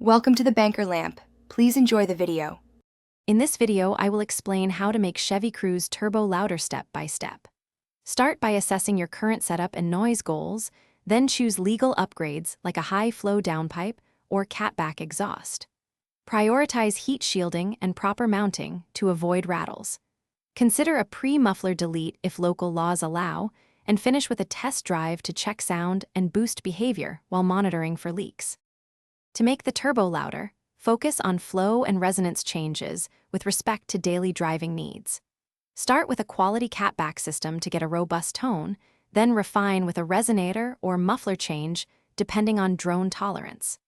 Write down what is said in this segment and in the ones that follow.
Welcome to the Banker Lamp. Please enjoy the video. In this video, I will explain how to make Chevy Cruze turbo louder step by step. Start by assessing your current setup and noise goals, then choose legal upgrades like a high-flow downpipe or catback exhaust. Prioritize heat shielding and proper mounting to avoid rattles. Consider a pre-muffler delete if local laws allow, and finish with a test drive to check sound and boost behavior while monitoring for leaks. To make the turbo louder, focus on flow and resonance changes with respect to daily driving needs. Start with a quality catback system to get a robust tone, then refine with a resonator or muffler change depending on drone tolerance.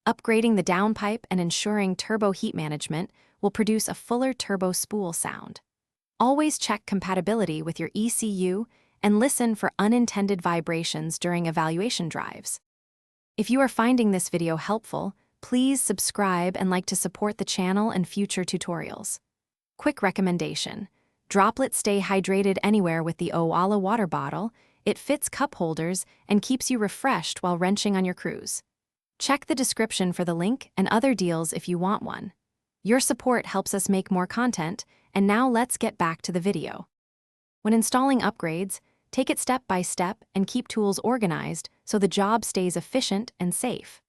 Upgrading the downpipe and ensuring turbo heat management will produce a fuller turbo spool sound. Always check compatibility with your ECU and listen for unintended vibrations during evaluation drives. If you are finding this video helpful, please subscribe and like to support the channel and future tutorials. Quick recommendation: Droplet Stay Hydrated Anywhere with the Owala water bottle. It fits cup holders and keeps you refreshed while wrenching on your cruise. Check the description for the link and other deals if you want one. Your support helps us make more content, and now let's get back to the video. When installing upgrades, take it step by step and keep tools organized so the job stays efficient and safe.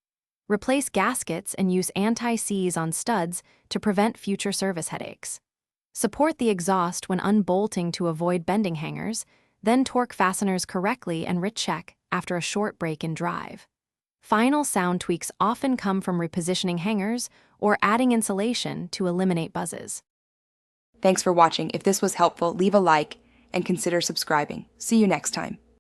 Replace gaskets and use anti-seize on studs to prevent future service headaches. Support the exhaust when unbolting to avoid bending hangers, then torque fasteners correctly and recheck after a short break in drive. Final sound tweaks often come from repositioning hangers or adding insulation to eliminate buzzes. Thanks for watching. If this was helpful, leave a like and consider subscribing. See you next time.